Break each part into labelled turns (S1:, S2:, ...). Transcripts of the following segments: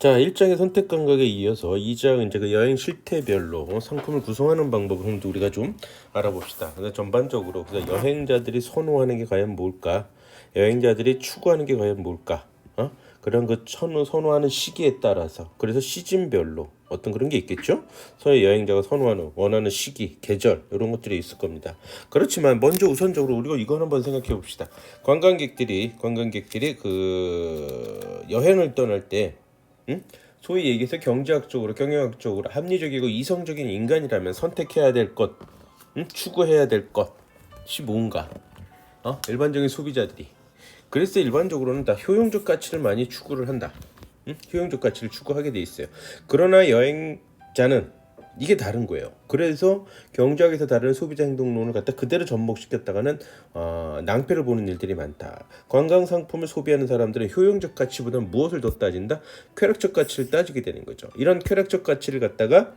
S1: 자, 1장의 선택 감각에 이어서 2장 이제 그 여행 실태별로 상품을 구성하는 방법을 우리가 좀 알아봅시다. 근데 전반적으로 그래서 여행자들이 선호하는 게 과연 뭘까? 여행자들이 추구하는 게 과연 뭘까? 그런 그 선호하는 시기에 따라서 그래서 시즌별로 어떤 그런 게 있겠죠? 소위 여행자가 선호하는 원하는 시기, 계절 이런 것들이 있을 겁니다. 그렇지만 먼저 우선적으로 우리가 이거 한번 생각해 봅시다. 관광객들이 그 여행을 떠날 때 소위 얘기해서 경제학적으로 경영학적으로 합리적이고 이성적인 인간이라면 선택해야 될 것, 추구해야 될 것이 뭔가? 일반적인 소비자들이 그래서 일반적으로는 다 효용적 가치를 많이 추구를 한다. 효용적 가치를 추구하게 돼 있어요. 그러나 여행자는 이게 다른 거예요. 그래서 경제학에서 다른 소비자 행동론을 갖다 그대로 접목시켰다가는 낭패를 보는 일들이 많다. 관광 상품을 소비하는 사람들은 효용적 가치보다는 무엇을 더 따진다? 쾌락적 가치를 따지게 되는 거죠. 이런 쾌락적 가치를 갖다가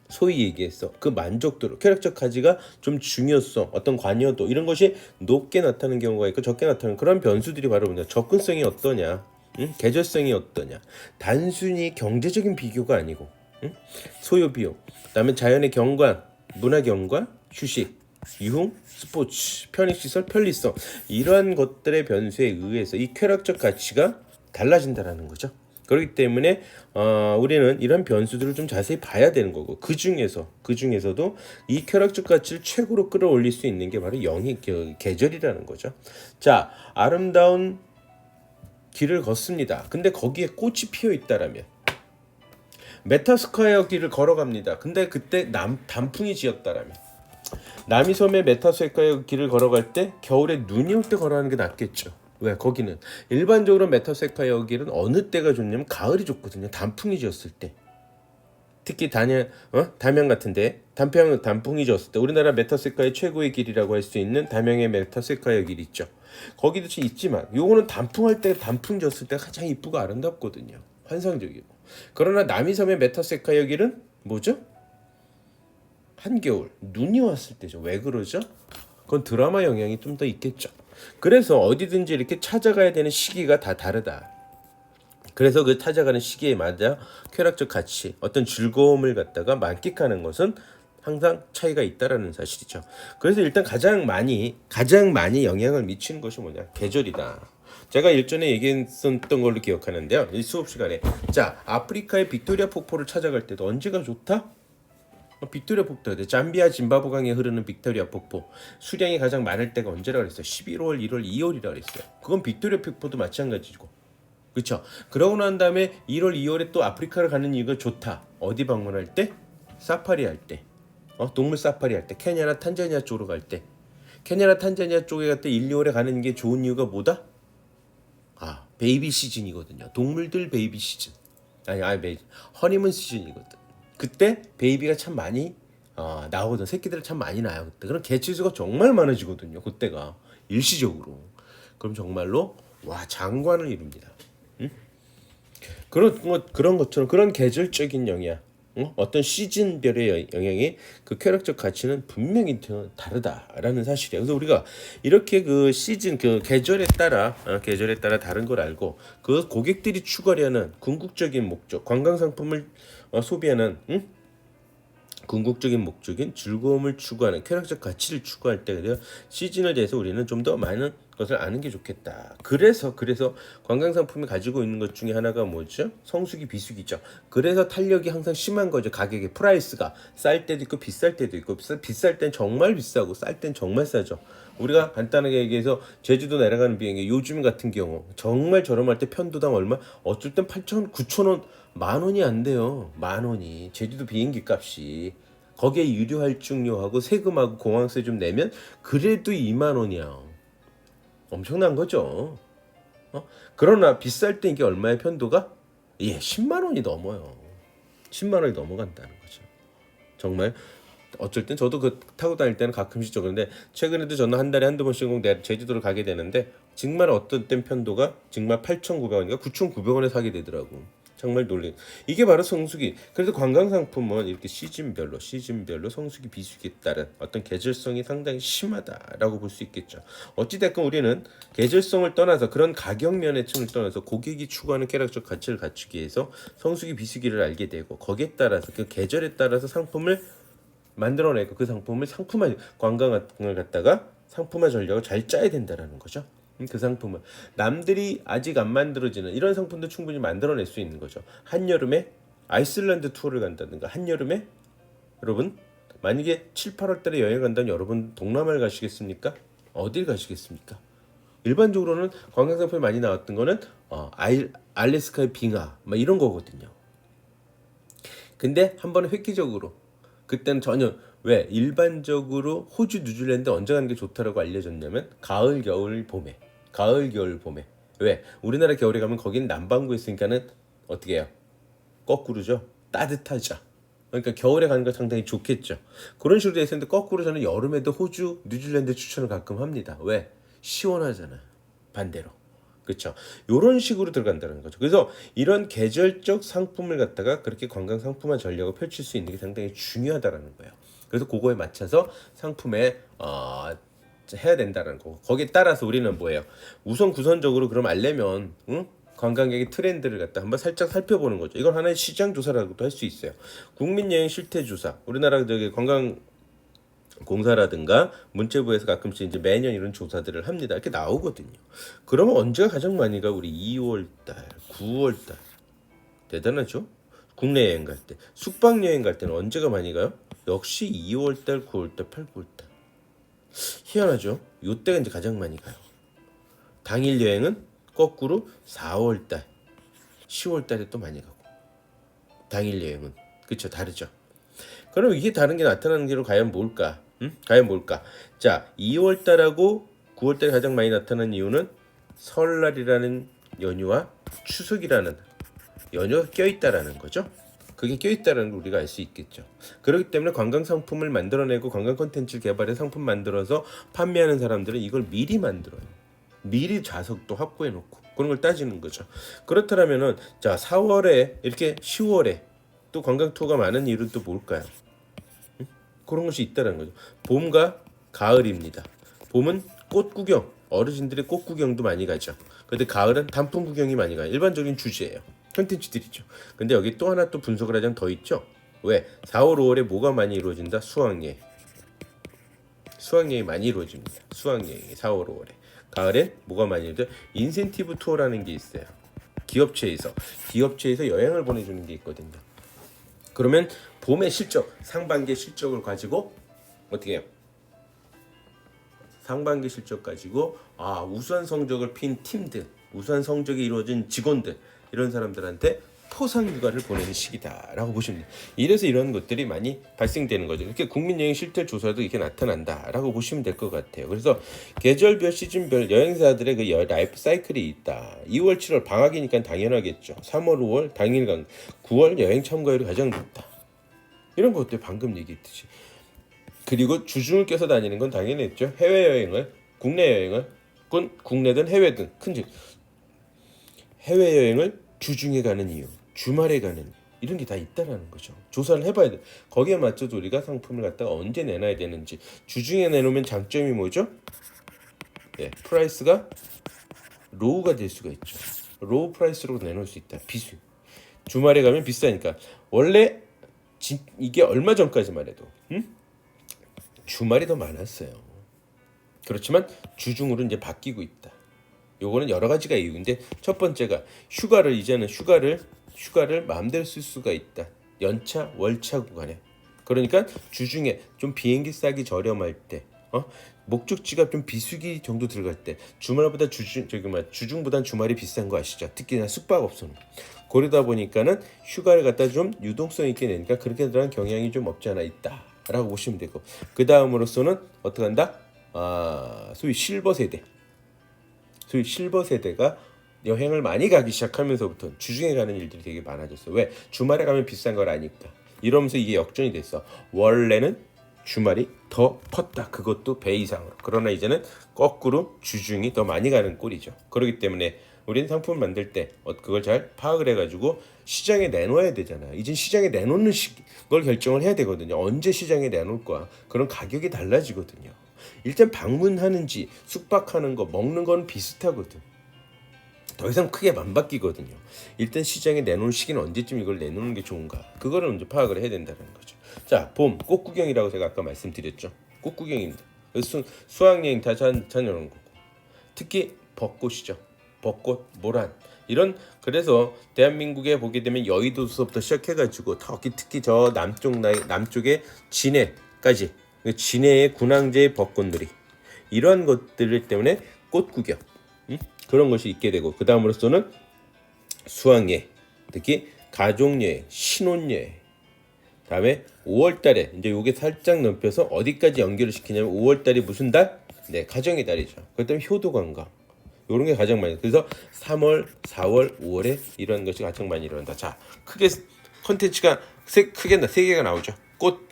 S1: 소위 얘기했어. 그 만족도로 쾌락적 가치가 좀 중요성, 어떤 관여도 이런 것이 높게 나타나는 경우가 있고 적게 나타나는 그런 변수들이 바로 뭐냐? 접근성이 어떠냐? 계절성이 어떠냐? 단순히 경제적인 비교가 아니고 소요 비용, 그다음에 자연의 경관, 문화 경관, 휴식, 유흥, 스포츠, 편의시설, 편리성 이러한 것들의 변수에 의해서 이 쾌락적 가치가 달라진다라는 거죠. 그렇기 때문에 우리는 이런 변수들을 좀 자세히 봐야 되는 거고 그 중에서도 이 쾌락적 가치를 최고로 끌어올릴 수 있는 게 바로 계절이라는 거죠. 자, 아름다운 길을 걷습니다. 근데 거기에 꽃이 피어 있다라면 메타스퀘어 길을 걸어갑니다. 근데 그때 단풍이 지었다라면 남이섬의 메타스퀘어 길을 걸어갈 때 겨울에 눈이 올 때 걸어가는 게 낫겠죠. 왜? 거기는 일반적으로 메타스퀘어 길은 어느 때가 좋냐면 가을이 좋거든요. 단풍이 지었을 때. 특히 담양 같은데 단풍이 지었을 때 우리나라 메타스퀘어의 최고의 길이라고 할 수 있는 담양의 메타스퀘어 길 있죠. 거기도 있지만 요거는 단풍 지었을 때 가장 이쁘고 아름답거든요. 환상적이고. 그러나 남이섬의 메타스퀘어 길은 뭐죠? 한겨울 눈이 왔을 때죠. 왜 그러죠? 그건 드라마 영향이 좀 더 있겠죠. 그래서 어디든지 이렇게 찾아가야 되는 시기가 다 다르다. 그래서 그 찾아가는 시기에 맞아 쾌락적 가치, 어떤 즐거움을 갖다가 만끽하는 것은 항상 차이가 있다라는 사실이죠. 그래서 일단 가장 많이 영향을 미치는 것이 뭐냐? 계절이다. 제가 일전에 얘기했었던 걸로 기억하는데요. 이 수업 시간에 자, 아프리카의 빅토리아 폭포를 찾아갈 때도 언제가 좋다? 빅토리아 폭포, 잠비아 짐바브강에 흐르는 빅토리아 폭포 수량이 가장 많을 때가 언제라 그랬어요? 11월, 1월, 2월이라 그랬어요. 그건 빅토리아 폭포도 마찬가지고, 그렇죠? 그러고 난 다음에 1월, 2월에 또 아프리카를 가는 이유가 좋다. 어디 방문할 때? 사파리 할 때, 동물 사파리 할 때, 케냐나 탄자니아 쪽으로 갈 때, 케냐나 탄자니아 쪽에 갈 때 1, 2월에 가는 게 좋은 이유가 뭐다? 베이비 시즌이거든요. 동물들 베이비 시즌. 허니문 시즌이거든. 그때 베이비가 참 많이 나오거든. 새끼들 참 많이 나요. 그때. 그럼 개체수가 정말 많아지거든요. 그때가 일시적으로. 그럼 정말로 장관을 이룹니다. 그런 것처럼 그런 계절적인 영향, 어떤 시즌별의 영향이 그 쾌락적 가치는 분명히 다르다라는 사실이에요. 그래서 우리가 이렇게 그 시즌 그 계절에 따라 다른 걸 알고 그 고객들이 추구하려는 궁극적인 목적, 관광 상품을 소비하는 궁극적인 목적인 즐거움을 추구하는 쾌락적 가치를 추구할 때 시즌에 대해서 우리는 좀 더 많은 것을 아는 게 좋겠다. 그래서 관광 상품이 가지고 있는 것 중에 하나가 뭐죠? 성수기 비수기죠. 그래서 탄력이 항상 심한 거죠. 가격의 프라이스가 쌀 때도 있고 비쌀 때도 있고 비쌀 땐 정말 비싸고 쌀 땐 정말 싸죠. 우리가 간단하게 얘기해서 제주도 내려가는 비행기 요즘 같은 경우 정말 저렴할 때 편도당 얼마? 어쩔 땐 8,000원, 9,000원, 10,000원이 안 돼요. 10,000원이. 제주도 비행기 값이. 거기에 유류 할증료하고 세금하고 공항세 좀 내면 그래도 20,000원이야. 엄청난 거죠. 그러나 비쌀 때 이게 얼마의 편도가? 10만 원이 넘어요. 10만 원이 넘어간다는 거죠. 정말 어쩔 땐 저도 그 타고 다닐 때는 가끔씩 그런데 최근에도 저는 한 달에 한두 번씩 내 제주도를 가게 되는데 정말 어떤 땐 편도가 정말 8,900원인가 9,900원에 사게 되더라고. 정말 놀래. 이게 바로 성수기. 그래서 관광 상품은 이렇게 시즌별로 성수기 비수기에 따른 어떤 계절성이 상당히 심하다라고 볼 수 있겠죠. 어찌 됐건 우리는 계절성을 떠나서 그런 가격 면에층을 떠나서 고객이 추구하는 쾌락적 가치를 갖추기 위해서 성수기 비수기를 알게 되고 거기에 따라서 그 계절에 따라서 상품을 만들어내고 그 상품을 상품화 관광을 갖다가 상품화 전략을 잘 짜야 된다라는 거죠. 그 상품을 남들이 아직 안 만들어지는 이런 상품도 충분히 만들어낼 수 있는 거죠. 한여름에 아이슬란드 투어를 간다든가 한여름에 여러분 만약에 7, 8월 달에 여행 간다면 여러분 동남아를 가시겠습니까? 어딜 가시겠습니까? 일반적으로는 관광 상품이 많이 나왔던 거는 알래스카의 빙하 막 이런 거거든요. 근데 한 번은 획기적으로 그때는 전혀 왜 일반적으로 호주, 뉴질랜드 언제 가는 게 좋다라고 알려졌냐면 가을, 겨울, 봄에 왜 우리나라 겨울에 가면 거기는 남반구에 있으니까는 어떻게 해요? 거꾸로죠. 따뜻하죠. 그러니까 겨울에 가는 거 상당히 좋겠죠. 그런 식으로 돼 있었는데 거꾸로 저는 여름에도 호주, 뉴질랜드 추천을 가끔 합니다. 왜? 시원하잖아요. 반대로. 그렇죠. 이런 식으로 들어간다는 거죠. 그래서 이런 계절적 상품을 갖다가 그렇게 관광 상품화 전략을 펼칠 수 있는 게 상당히 중요하다라는 거예요. 그래서 그거에 맞춰서 상품에 해야 된다는 거. 거기에 따라서 우리는 뭐예요? 우선 구선적으로 그럼 알려면 관광객의 트렌드를 갖다 한번 살짝 살펴보는 거죠. 이건 하나의 시장 조사라고도 할 수 있어요. 국민 여행 실태 조사. 우리나라 저기 관광 공사라든가 문체부에서 가끔씩 이제 매년 이런 조사들을 합니다. 이렇게 나오거든요. 그러면 언제가 가장 많이 가? 우리 2월 달, 9월 달. 대단하죠? 국내 여행 갈 때. 숙박 여행 갈 때는 언제가 많이 가요? 역시 2월 달, 9월 달, 8, 9월 달. 희한하죠? 요때가 이제 가장 많이 가요. 당일 여행은 거꾸로 4월 달, 10월 달에 또 많이 가고. 당일 여행은 그렇죠, 다르죠. 그럼 이게 다른 게 나타나는 게로 과연 뭘까? 과연 뭘까? 자, 2월 달하고 9월 달에 가장 많이 나타나는 이유는 설날이라는 연휴와 추석이라는 연휴가 껴있다라는 거죠. 그게 껴있다는 걸 우리가 알 수 있겠죠. 그렇기 때문에 관광 상품을 만들어내고 관광 콘텐츠를 개발해 상품 만들어서 판매하는 사람들은 이걸 미리 만들어요. 미리 좌석도 확보해 놓고 그런 걸 따지는 거죠. 그렇다면은 자 4월에 이렇게 10월에 또 관광 투어가 많은 이유는 또 뭘까요? 그런 것이 있다는 거죠. 봄과 가을입니다. 봄은 꽃 구경, 어르신들이 꽃 구경도 많이 가죠. 근데 가을은 단풍 구경이 많이 가요. 일반적인 주제예요. 컨텐츠들이죠. 근데 여기 또 하나 또 분석을 하자면 더 있죠. 왜? 4월, 5월에 뭐가 많이 이루어진다? 수학여행. 수학여행이 많이 이루어집니다. 수학여행이 4월, 5월에. 가을엔 뭐가 많이 이루어져? 인센티브 투어라는 게 있어요. 기업체에서 여행을 보내주는 게 있거든요. 그러면 봄의 실적, 상반기 실적을 가지고 어떻게 해요? 상반기 실적 가지고 우수한 성적을 핀 팀들, 우수한 성적이 이루어진 직원들 이런 사람들한테 포상 휴가를 보내는 시기다라고 보시면 돼요. 이래서 이런 것들이 많이 발생되는 거죠. 이렇게 국민여행 실태 조사도 이렇게 나타난다라고 보시면 될 것 같아요. 그래서 계절별, 시즌별 여행사들의 그 라이프 사이클이 있다. 2월, 7월 방학이니까 당연하겠죠. 3월, 5월 당일간, 9월 여행 참가율이 가장 높다. 이런 것들 방금 얘기했듯이. 그리고 주중을 껴서 다니는 건 당연했죠. 해외여행을, 국내 여행을, 국내든 해외든 큰즉 해외여행을 주중에 가는 이유, 주말에 가는 이유, 이런 게 다 있다라는 거죠. 조사를 해봐야 돼. 거기에 맞춰서 우리가 상품을 갖다가 언제 내놔야 되는지. 주중에 내놓으면 장점이 뭐죠? 네, 프라이스가 로우가 될 수가 있죠. 로우 프라이스로 내놓을 수 있다. 비수. 주말에 가면 비싸니까. 원래 이게 얼마 전까지만 해도 주말이 더 많았어요. 그렇지만 주중으로 이제 바뀌고 있다. 요거는 여러 가지가 이유인데 첫 번째가 이제는 휴가를 마음대로 쓸 수가 있다. 연차, 월차 구간에. 그러니까 주중에 좀 비행기 싸기 저렴할 때, 목적지가 좀 비수기 정도 들어갈 때, 주말보다 주중보단 주말이 비싼 거 아시죠? 특히나 숙박업소는. 그러다 보니까는 휴가를 갖다 좀 유동성 있게 내니까 그렇게 들어간 경향이 좀 없지 않아 있다라고 보시면 되고, 그 다음으로서는 어떻게 한다? 소위 실버 세대가 여행을 많이 가기 시작하면서부터 주중에 가는 일들이 되게 많아졌어. 왜? 주말에 가면 비싼 걸 아니까. 이러면서 이게 역전이 됐어. 원래는 주말이 더 컸다. 그것도 배 이상으로. 그러나 이제는 거꾸로 주중이 더 많이 가는 꼴이죠. 그렇기 때문에 우리는 상품을 만들 때 그걸 잘 파악을 해가지고 시장에 내놓아야 되잖아. 이제 시장에 내놓는 걸 결정을 해야 되거든요. 언제 시장에 내놓을 거야. 그런 가격이 달라지거든요. 일단 방문하는지 숙박하는 거 먹는 건 비슷하거든. 더 이상 크게 안 바뀌거든요. 일단 시장에 내놓을 시기는 언제쯤 이걸 내놓는 게 좋은가. 그거를 먼저 파악을 해야 된다는 거죠. 자, 봄 꽃구경이라고 제가 아까 말씀드렸죠. 꽃구경입니다. 수학여행 다 다녀오는 거고. 특히 벚꽃이죠. 벚꽃, 모란 이런. 그래서 대한민국에 보게 되면 여의도서부터 시작해가지고 특히 저 남쪽의 진해까지, 진해의 군항제의 벚꽃놀이, 이런 것들 때문에 꽃구경, 그런 것이 있게 되고, 그 다음으로서는 수학여행, 특히 가족여행, 신혼여행. 다음에 5월달에 이제 요게 살짝 넓혀서 어디까지 연결을 시키냐면 5월달이 무슨 달? 네, 가정의 달이죠. 그다음에 효도관광. 요런 게 가장 많이. 그래서 3월, 4월, 5월에 이런 것이 가장 많이 일어난다. 자, 크게 컨텐츠가 크게 세 개가 나오죠. 꽃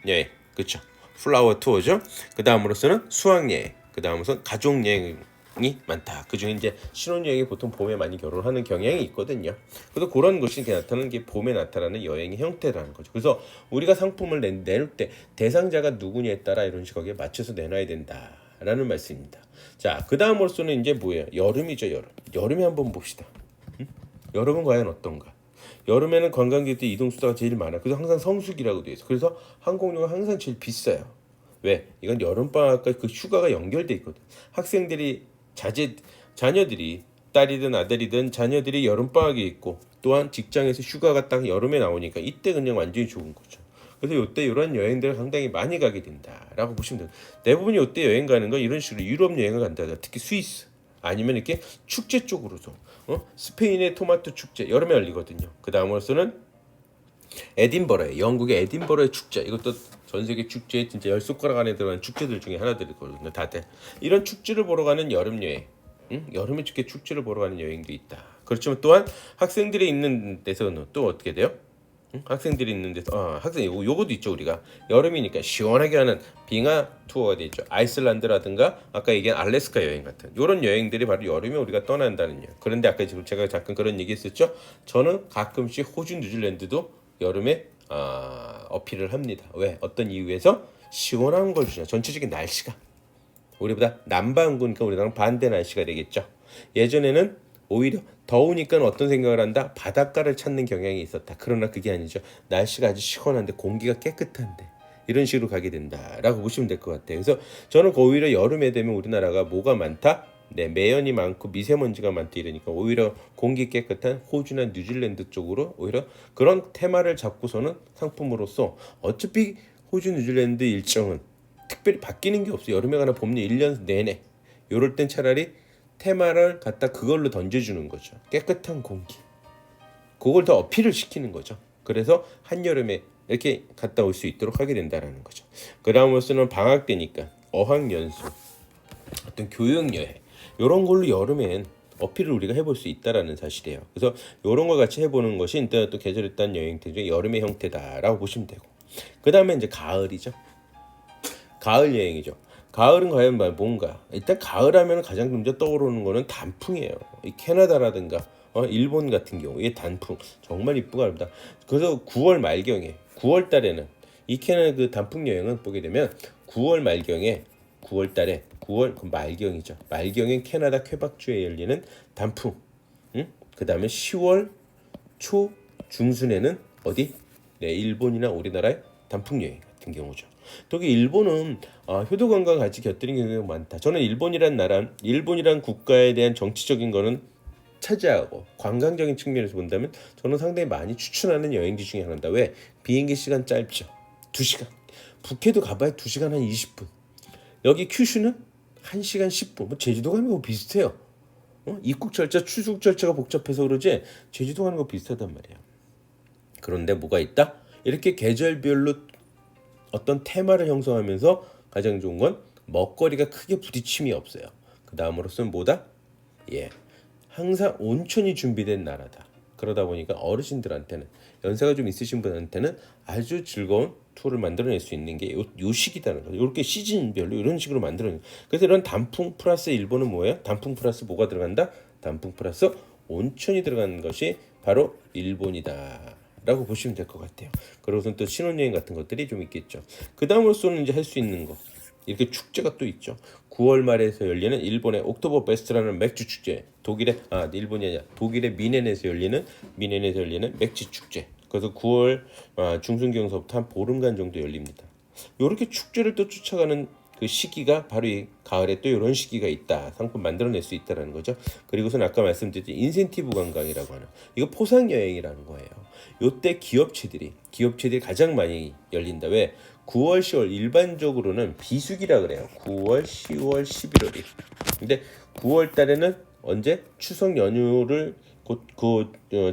S1: 여행, 그렇죠. 플라워 투어죠. 그 다음으로서는 수학 여행, 그 다음으로서는 가족 여행이 많다. 그 중에 이제 신혼여행이 보통 봄에 많이 결혼하는 경향이 있거든요. 그래서 그런 것이 나타나는 게 봄에 나타나는 여행의 형태라는 거죠. 그래서 우리가 상품을 내놓을 때 대상자가 누구냐에 따라 이런 식으로 맞춰서 내놔야 된다라는 말씀입니다. 자, 그 다음으로서는 이제 뭐예요? 여름이죠. 여름에 한번 봅시다. 여름은 과연 어떤가? 여름에는 관광객들 이동수다가 제일 많아. 그래서 항상 성수기라고 돼 있어. 그래서 항공료가 항상 제일 비싸요. 왜? 이건 여름방학과 그 휴가가 연결돼 있거든. 학생들이 자녀들이, 딸이든 아들이든 자녀들이 여름방학에 있고, 또한 직장에서 휴가가 딱 여름에 나오니까 이때 그냥 완전히 좋은 거죠. 그래서 이때 이런 여행들을 상당히 많이 가게 된다라고 보시면 돼요. 대부분이 이때 여행 가는 건 이런 식으로 유럽 여행을 간다. 특히 스위스, 아니면 이렇게 축제 쪽으로도, 스페인의 토마토 축제 여름에 열리거든요. 그 다음으로서는 에딘버러에, 영국의 에딘버러의 축제. 이것도 전 세계 축제에 진짜 10손가락 안에 들어가는 축제들 중에 하나들이거든요. 다들 이런 축제를 보러 가는 여름 여행, 여름에 축제를 보러 가는 여행도 있다. 그렇지만 또한 학생들이 있는 데서는 또 어떻게 돼요? 학생들이 있는 데서 요것도 있죠. 우리가 여름이니까 시원하게 하는 빙하 투어가 되죠. 아이슬란드라든가 아까 얘기한 알래스카 여행 같은 이런 여행들이 바로 여름에 우리가 떠난다는 여행. 그런데 아까 지금 제가 잠깐 그런 얘기 했었죠. 저는 가끔씩 호주, 뉴질랜드도 여름에 어필을 합니다. 왜? 어떤 이유에서? 시원한 걸 주죠. 전체적인 날씨가 우리보다 남반구니까 우리랑 반대 날씨가 되겠죠. 예전에는 오히려 더우니까 어떤 생각을 한다? 바닷가를 찾는 경향이 있었다. 그러나 그게 아니죠. 날씨가 아주 시원한데 공기가 깨끗한데 이런 식으로 가게 된다라고 보시면 될 것 같아요. 그래서 저는 오히려 여름에 되면 우리나라가 뭐가 많다? 네, 매연이 많고 미세먼지가 많다 이러니까 오히려 공기 깨끗한 호주나 뉴질랜드 쪽으로 오히려 그런 테마를 잡고서는 상품으로서, 어차피 호주, 뉴질랜드 일정은 특별히 바뀌는 게 없어요. 여름에 가나 봄에 1년 내내. 요럴 땐 차라리 테마를 갖다 그걸로 던져주는 거죠. 깨끗한 공기. 그걸 더 어필을 시키는 거죠. 그래서 한여름에 이렇게 갔다 올 수 있도록 하게 된다는 거죠. 그 다음으로서는 방학 때니까 어학연수, 어떤 교육여행, 이런 걸로 여름엔 어필을 우리가 해볼 수 있다라는 사실이에요. 그래서 이런 걸 같이 해보는 것이 일단 또 계절에 따른 여행들 중에 여름의 형태다라고 보시면 되고, 그 다음에 이제 가을이죠. 가을 여행이죠. 가을은 과연 뭔가? 일단 가을하면 가장 먼저 떠오르는 거는 단풍이에요. 이 캐나다라든가 일본 같은 경우 이 단풍 정말 이쁘고 아름다. 그래서 9월 말경에, 9월 달에는 이 캐나다 그 단풍 여행은 보게 되면 9월 말경에, 9월 달에 9월 그 말경이죠. 말경엔 캐나다 퀘벡주에 열리는 단풍. 그 다음에 10월 초 중순에는 어디? 네, 일본이나 우리나라의 단풍 여행 같은 경우죠. 특히 일본은 효도관광과 같이 곁들인 경우가 많다. 저는 일본이란 국가에 대한 정치적인 거는 차지하고 관광적인 측면에서 본다면 저는 상당히 많이 추천하는 여행지 중에 하나다. 왜? 비행기 시간 짧죠. 2시간. 북해도 가봐야 2시간 한 20분. 여기 큐슈는 1시간 10분. 뭐 제주도 가는 거 비슷해요. 입국 절차, 출국 절차가 복잡해서 그러지 제주도 가는 거 비슷하단 말이에요. 그런데 뭐가 있다? 이렇게 계절별로 어떤 테마를 형성하면서 가장 좋은 건 먹거리가 크게 부딪힘이 없어요. 그 다음으로서는 뭐다? 항상 온천이 준비된 나라다. 그러다 보니까 어르신들한테는 연세가 좀 있으신 분한테는 아주 즐거운 투어를 만들어낼 수 있는 게 요 시기다는 거죠. 이렇게 시즌별로 이런 식으로 만들어내는. 그래서 이런 단풍 플러스 일본은 뭐예요? 단풍 플러스 뭐가 들어간다? 단풍 플러스 온천이 들어가는 것이 바로 일본이다. 라고 보시면 될 것 같아요. 그리고선 또 신혼여행 같은 것들이 좀 있겠죠. 그 다음으로서는 이제 할 수 있는 거 이렇게 축제가 또 있죠. 9월 말에서 열리는 일본의 옥토버 베스트라는 맥주 축제, 일본이 아니라 독일의 미넨에서 열리는 맥주 축제. 그래서 9월 중순경서부터 한 보름간 정도 열립니다. 이렇게 축제를 또 쫓아가는 그 시기가 바로 이 가을에 또 이런 시기가 있다. 상품 만들어낼 수 있다라는 거죠. 그리고선 아까 말씀드린 인센티브 관광이라고 하는 이거 포상 여행이라는 거예요. 요때 기업체들이 가장 많이 열린다. 왜? 9월, 10월 일반적으로는 비수기라 그래요. 9월, 10월, 11월이. 근데 9월 달에는 언제 추석 연휴를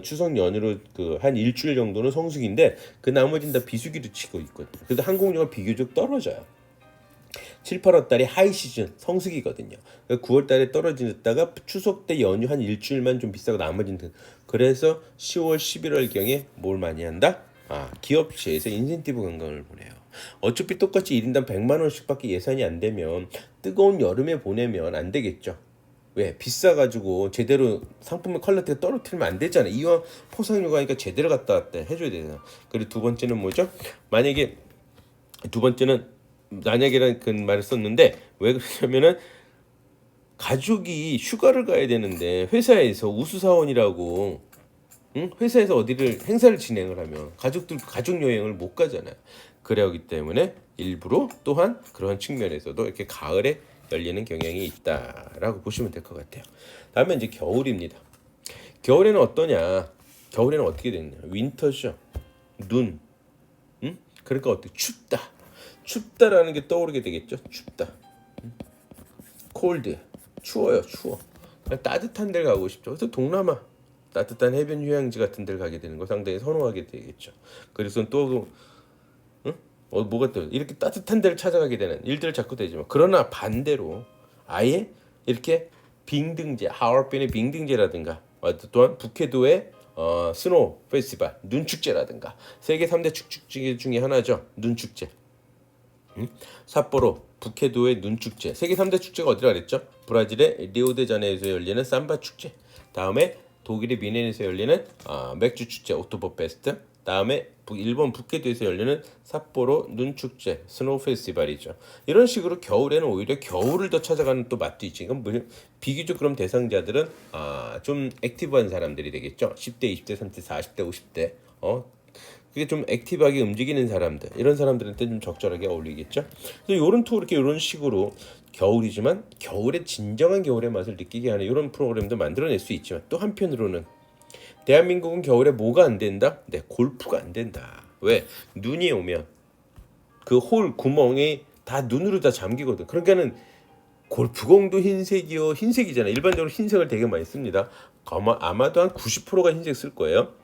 S1: 추석 연휴로 한 일주일 정도는 성수기인데 그 나머지는 다 비수기로 치고 있거든요. 그래서 항공료가 비교적 떨어져요. 7, 8월 달이 하이 시즌 성수기거든요. 9월 달에 떨어지다가 추석 때 연휴 한 일주일만 좀 비싸고 나머지는 그래서 10월, 11월 경에 뭘 많이 한다? 기업체에서 인센티브 관광을 보내요. 어차피 똑같이 1인당 100만 원씩밖에 예산이 안 되면 뜨거운 여름에 보내면 안 되겠죠. 왜? 비싸가지고 제대로 상품의 퀄리티가 떨어뜨리면 안 되잖아요. 이왕 포상휴가니까 제대로 갔다 왔다 해줘야 되잖아. 그리고 두 번째는 뭐죠? 두 번째는 만약이라는 그 말을 썼는데 왜 그러냐면은 가족이 휴가를 가야 되는데 회사에서 우수사원이라고 회사에서 어디를 행사를 진행을 하면 가족 여행을 못 가잖아요. 그러기 때문에 일부러 또한 그런 측면에서도 이렇게 가을에 열리는 경향이 있다라고 보시면 될 것 같아요. 다음에 이제 겨울입니다. 겨울에는 어떠냐? 겨울에는 어떻게 되냐? 윈터죠. 눈. 그러니까 어떻게 춥다라는 게 떠오르게 되겠죠. 춥다. 콜드. 추워요. 추워. 따뜻한 데를 가고 싶죠. 그래서 동남아 따뜻한 해변 휴양지 같은 데를 가게 되는 거 상당히 선호하게 되겠죠. 그래서 또 뭐가 또 이렇게 따뜻한 데를 찾아가게 되는 일들을 자꾸 되지만 그러나 반대로 아예 이렇게 빙등제, 하얼빈의 빙등제라든가 또한 북해도의 스노우 페스티벌, 눈축제라든가 세계 3대 축제 중에 하나죠. 눈축제. 삿포로, 북해도의 눈축제. 세계 3대 축제가 어디라 그랬죠? 브라질의 리오데자네이루에서 열리는 삼바 축제. 다음에 독일의 미넨에서 열리는 맥주 축제, 옥토버 페스트. 다음에 일본 북해도에서 열리는 삿포로 눈축제, 스노우 페스티벌이죠. 이런 식으로 겨울에는 오히려 겨울을 더 찾아가는 또 맛도 있지. 이건 비교적 그럼 대상자들은 좀 액티브한 사람들이 되겠죠. 10대, 20대, 30대, 40대, 50대. 그게 좀 액티브하게 움직이는 사람들, 이런 사람들한테 좀 적절하게 어울리겠죠. 그래서 이런 투어 이런 식으로 겨울이지만 겨울의 진정한 겨울의 맛을 느끼게 하는 이런 프로그램도 만들어낼 수 있지만 또 한편으로는 대한민국은 겨울에 뭐가 안 된다? 네, 골프가 안 된다. 왜? 눈이 오면 그 홀 구멍이 다 눈으로 다 잠기거든. 그러니까는 골프공도 흰색이잖아. 일반적으로 흰색을 되게 많이 씁니다. 아마도 한 90%가 흰색 쓸 거예요.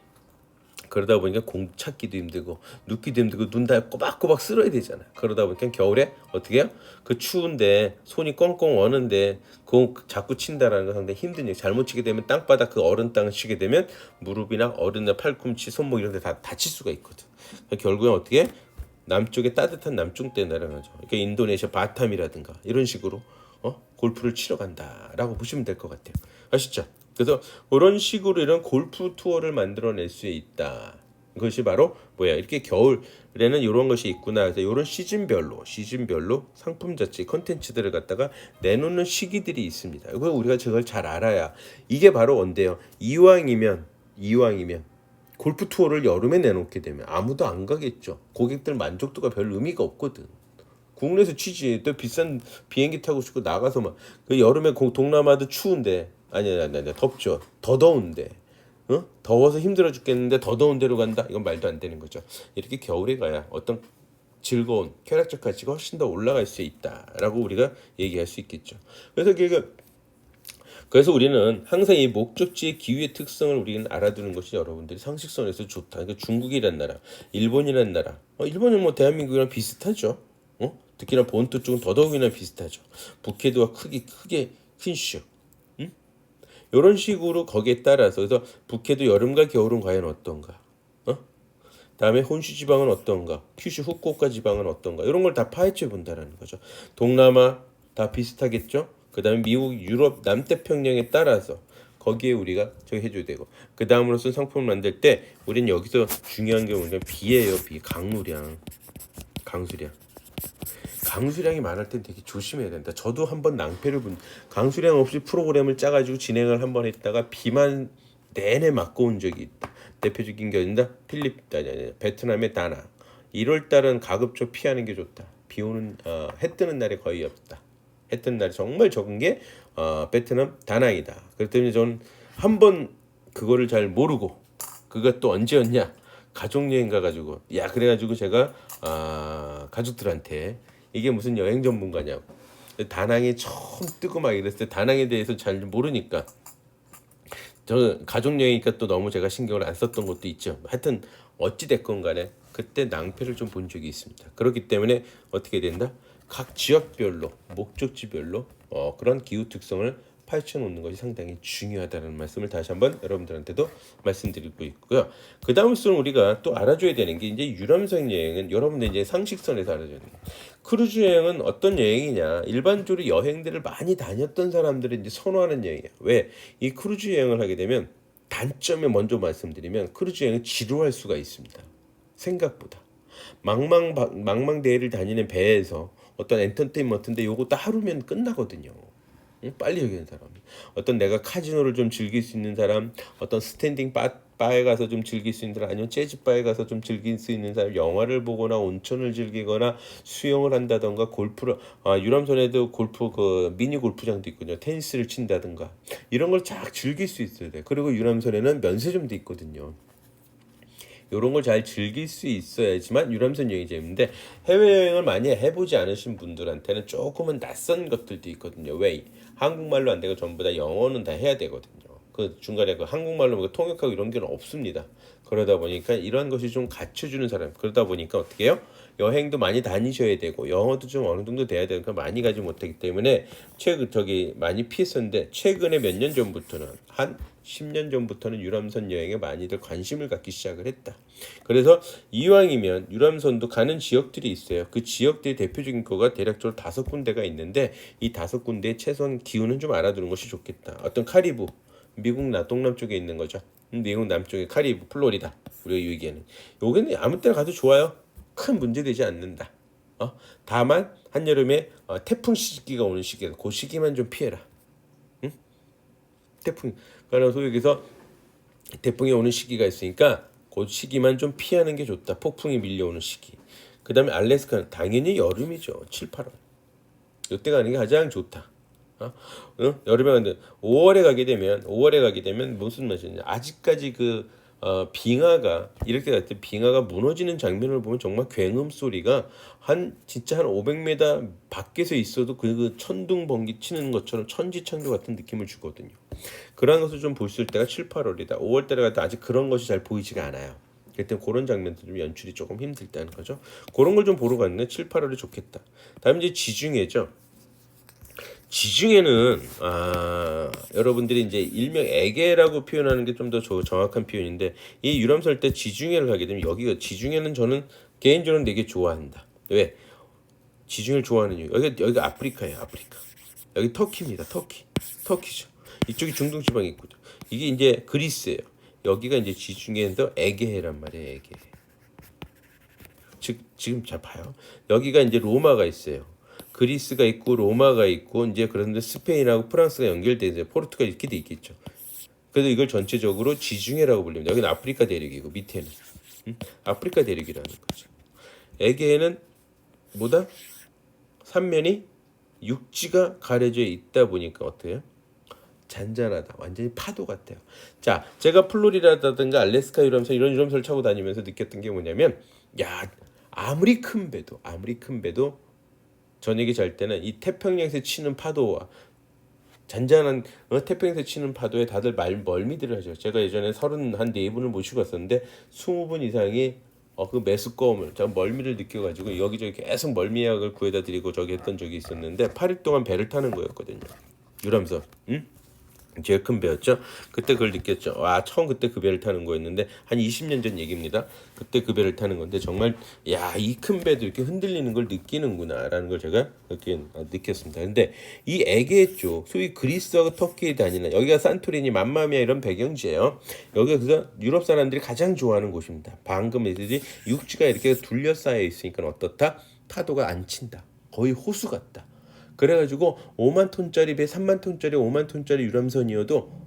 S1: 그러다 보니까 공 찾기도 힘들고 눕기도 힘들고 눈 다 꼬박꼬박 쓸어야 되잖아. 그러다 보니까 겨울에 어떻게 해요? 그 추운데 손이 꽁꽁 어는데 공 자꾸 친다라는 건 상당히 힘드니까 잘못 치게 되면 땅바닥 그 얼은 땅을 치게 되면 무릎이나 어른나 팔꿈치, 손목 이런 데 다 다칠 수가 있거든. 결국엔 어떻게 해? 남쪽에 따뜻한 남중대 날아가죠. 그러니까 인도네시아 바탐이라든가 이런 식으로 골프를 치러 간다라고 보시면 될 것 같아요. 아시죠? 그래서 이런 식으로 이런 골프 투어를 만들어낼 수 있다. 그것이 바로 뭐야? 이렇게 겨울에는 이런 것이 있구나. 그래서 이런 시즌별로 상품 자체 컨텐츠들을 갖다가 내놓는 시기들이 있습니다. 이거 우리가 저걸 잘 알아야 이게 바로 언제요? 이왕이면 골프 투어를 여름에 내놓게 되면 아무도 안 가겠죠. 고객들 만족도가 별 의미가 없거든. 국내에서 치지. 또 비싼 비행기 타고 싶고 나가서 막 그 여름에 동남아도 추운데 아니야 덥죠. 더 더운데 더워서 힘들어 죽겠는데 더 더운 데로 간다. 이건 말도 안 되는 거죠. 이렇게 겨울에 가야 어떤 즐거운 쾌락적 가치가 훨씬 더 올라갈 수 있다라고 우리가 얘기할 수 있겠죠. 그래서 우리는 항상 이 목적지의 기후의 특성을 우리는 알아두는 것이 여러분들이 상식선에서 좋다. 그러니까 중국이란 나라, 일본이란 나라, 일본은 뭐 대한민국이랑 비슷하죠. 특히나 본토 쪽은 더더욱이나 비슷하죠. 북해도와 크게 큰슈. 이런 식으로 거기에 따라서 그래서 북해도 여름과 겨울은 과연 어떤가? 다음에 혼슈 지방은 어떤가? 큐슈 후쿠오카 지방은 어떤가? 이런 걸 다 파헤쳐 본다라는 거죠. 동남아 다 비슷하겠죠? 그다음에 미국, 유럽, 남태평양에 따라서 거기에 우리가 저기 해줘야 되고 그 다음으로서 상품을 만들 때 우리는 여기서 중요한 게 뭐냐면 비예요. 비 강수량. 강수량이 많을 땐 되게 조심해야 된다. 저도 한번 낭패를 본 강수량 없이 프로그램을 짜가지고 진행을 한번 했다가 비만 내내 맞고 온 적이 있다. 대표적인 게 어딘다? 베트남의 다낭. 1월 달은 가급적 피하는 게 좋다. 비 오는 해 뜨는 날이 거의 없다. 해 뜨는 날이 정말 적은 게 베트남 다낭이다. 그렇기 때문에 저는 한번 그거를 잘 모르고 그가 또 언제였냐? 가족 여행 가가지고 그래가지고 제가 가족들한테 이게 무슨 여행 전문가냐고 다낭에 처음 뜨고 막 이랬을 때 다낭에 대해서 잘 모르니까 저 가족 여행이니까 또 너무 제가 신경을 안 썼던 것도 있죠. 하여튼 어찌 됐건 간에 그때 낭패를 좀 본 적이 있습니다. 그렇기 때문에 어떻게 된다? 각 지역별로 목적지별로 그런 기후 특성을 파헤쳐 놓는 것이 상당히 중요하다는 말씀을 다시 한번 여러분들한테도 말씀드리고 있고요. 그 다음으로는 우리가 또 알아줘야 되는 게 이제 유람선 여행은 여러분들 이제 상식선에서 알아줘야 돼요. 크루즈 여행은 어떤 여행이냐? 일반적으로 여행들을 많이 다녔던 사람들이 이제 선호하는 여행이에요. 왜? 이 크루즈 여행을 하게 되면 단점에 먼저 말씀드리면 크루즈 여행은 지루할 수가 있습니다. 생각보다 망망대해를 다니는 배에서 어떤 엔터테인먼트인데 요거 딱 하루면 끝나거든요. 빨리 여기는 사람, 어떤 내가 카지노를 좀 즐길 수 있는 사람, 어떤 스탠딩 바에 가서 좀 즐길 수 있는 사람, 아니면 재즈 바에 가서 좀 즐길 수 있는 사람, 영화를 보거나 온천을 즐기거나 수영을 한다던가 골프를 유람선에도 골프 그 미니 골프장도 있거든요. 테니스를 친다든가 이런 걸 쫙 즐길 수 있어야 돼. 그리고 유람선에는 면세점도 있거든요. 이런 걸 잘 즐길 수 있어야지만 유람선 여행이 재밌는데 해외여행을 많이 해보지 않으신 분들한테는 조금은 낯선 것들도 있거든요. 왜? 한국말로 안 되고 전부 다 영어는 다 해야 되거든요. 그 중간에 그 한국말로 뭐 통역하고 이런 게 없습니다. 그러다 보니까 이런 것이 좀 갖춰주는 사람, 그러다 보니까 어떻게 해요? 여행도 많이 다니셔야 되고 영어도 좀 어느 정도 돼야 되니까 많이 가지 못하기 때문에 많이 피했었는데 최근에 몇 년 전부터는 한 10년 전부터는 유람선 여행에 많이들 관심을 갖기 시작을 했다. 그래서 이왕이면 유람선도 가는 지역들이 있어요. 그 지역들의 대표적인 거가 대략적으로 5군데가 있는데 이 5군데의 최소한 기후는 좀 알아두는 것이 좋겠다. 어떤 카리브, 미국 동남 쪽에 있는 거죠. 미국 남쪽에 카리브, 플로리다 우리가 얘기하는 여기는 아무 때나 가도 좋아요. 큰 문제되지 않는다. 다만 한여름에 태풍 시기가 오는 시기에서 그 시기만 좀 피해라. 태풍 그러나 소위에서 태풍이 오는 시기가 있으니까 그 시기만 좀 피하는 게 좋다. 폭풍이 밀려오는 시기. 그 다음에 알래스카는 당연히 여름이죠. 7, 8월 이때 가는 게 가장 좋다. 여름에 가는데 5월에 가게 되면 무슨 맛이냐? 아직까지 빙하가 이렇게 갈 때 빙하가 무너지는 장면을 보면 정말 굉음 소리가 진짜 한 500m 밖에서 있어도 그 천둥 번개 치는 것처럼 천지창조 같은 느낌을 주거든요. 그런 것을 좀 볼 수 있을 때가 7, 8월이다. 5월 달에 가도 아직 그런 것이 잘 보이지가 않아요. 그때 그런 장면들 좀 연출이 조금 힘들다는 거죠. 그런 걸 좀 보러 갔는데 7, 8월이 좋겠다. 다음 이제 지중해죠. 지중해는 여러분들이 이제 일명 에게라고 표현하는 게 좀 더 정확한 표현인데 이 유람선 때 지중해를 가게 되면 여기가 지중해는 저는 개인적으로 되게 좋아한다. 왜? 지중해를 좋아하는 이유. 여기가 아프리카예요. 아프리카. 여기 터키입니다. 터키죠. 이쪽이 중동 지방이 있거든. 이게 이제 그리스예요. 여기가 이제 지중해에서 에게해란 말이에요. 에게해. 지금 잘 봐요. 여기가 이제 로마가 있어요. 그리스가 있고 로마가 있고 이제 그런데 스페인하고 프랑스가 연결돼 이제 포르투갈 이렇게 돼 있겠죠. 그래서 이걸 전체적으로 지중해라고 불립니다. 여기는 아프리카 대륙이고 밑에는 아프리카 대륙이라는 거죠. 에게해는 뭐다? 삼면이 육지가 가려져 있다 보니까 어때요? 잔잔하다. 완전히 파도 같아요. 자, 제가 플로리다라든가 알래스카 유람선 이런 유람선을 타고 다니면서 느꼈던 게 뭐냐면 아무리 큰 배도 저녁에 잘 때는 이 태평양에서 치는 파도와 잔잔한 태평양에서 치는 파도에 다들 멀미들을 하죠. 제가 예전에 34분을 모시고 갔었는데 20분 이상이 그 메스꺼움을 멀미를 느껴가지고 여기저기 계속 멀미약을 구해다 드리고 저기 했던 적이 있었는데 8일 동안 배를 타는 거였거든요. 유람선. 제일 큰 배였죠. 그때 그걸 느꼈죠. 와, 처음 그때 그 배를 타는 거였는데 한 20년 전 얘기입니다. 그때 그 배를 타는 건데 정말 야, 이 큰 배도 이렇게 흔들리는 걸 느끼는구나라는 걸 제가 느꼈습니다. 근데 이 에게 쪽, 소위 그리스하고 터키에 다니는 여기가 산토리니, 맘마미아 이런 배경지예요. 여기가 그래서 유럽 사람들이 가장 좋아하는 곳입니다. 방금 애들이 육지가 이렇게 둘러싸여 있으니까 어떻다? 파도가 안 친다. 거의 호수 같다. 그래가지고 5만 톤짜리 배, 3만 톤짜리, 5만 톤짜리 유람선이어도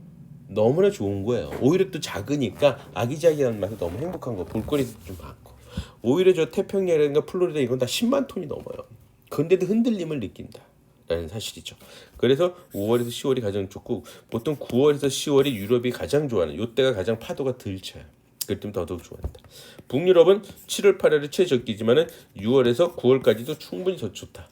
S1: 너무나 좋은 거예요. 오히려 또 작으니까 아기자기한 맛에 너무 행복한 거. 볼거리도 좀 많고. 오히려 저 태평양이라든가 플로리다 이건 다 10만 톤이 넘어요. 근데도 흔들림을 느낀다. 라는 사실이죠. 그래서 5월에서 10월이 가장 좋고 보통 9월에서 10월이 유럽이 가장 좋아하는 요때가 가장 파도가 덜 쳐요. 그럴 때면 더더욱 좋아한다. 북유럽은 7월 8월이 최적기지만은 6월에서 9월까지도 충분히 더 좋다.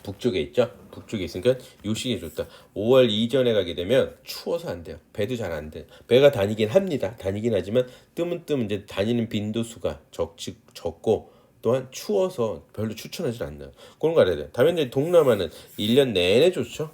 S1: 북쪽에 있죠. 북쪽에 있으니까 요 시기에 좋다. 5월 이전에 가게 되면 추워서 안 돼요. 배도 잘 안 돼요. 배가 다니긴 합니다. 다니긴 하지만 뜨문뜨문 이제 다니는 빈도수가 적고 또한 추워서 별로 추천하지 않나요. 그런 거 알아야 돼요. 다음에 이제 동남아는 1년 내내 좋죠.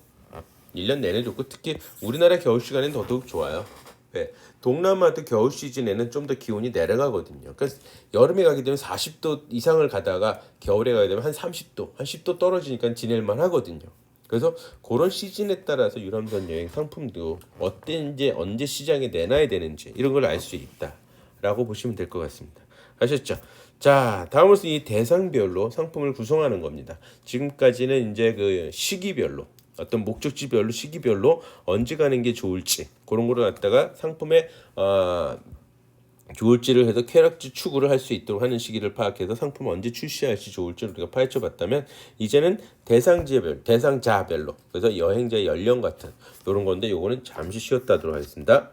S1: 1년 내내 좋고 특히 우리나라 겨울 시간엔 더더욱 좋아요. 네. 동남아도 겨울 시즌에는 좀 더 기온이 내려가거든요. 그러니까 여름에 가게 되면 40도 이상을 가다가 겨울에 가게 되면 한 30도, 한 10도 떨어지니까 지낼만 하거든요. 그래서 그런 시즌에 따라서 유람선 여행 상품도 어땠는지 언제 시장에 내놔야 되는지 이런 걸 알 수 있다라고 보시면 될 것 같습니다. 아셨죠? 자, 다음으로서 이 대상별로 상품을 구성하는 겁니다. 지금까지는 이제 그 시기별로 어떤 목적지별로 시기별로 언제 가는 게 좋을지 그런 거를 갖다가 상품의 좋을지를 해서 쾌락지 추구를 할 수 있도록 하는 시기를 파악해서 상품을 언제 출시할지 좋을지를 우리가 파헤쳐 봤다면 이제는 대상자별로 그래서 여행자의 연령 같은 이런 건데 요거는 잠시 쉬었다 하도록 하겠습니다.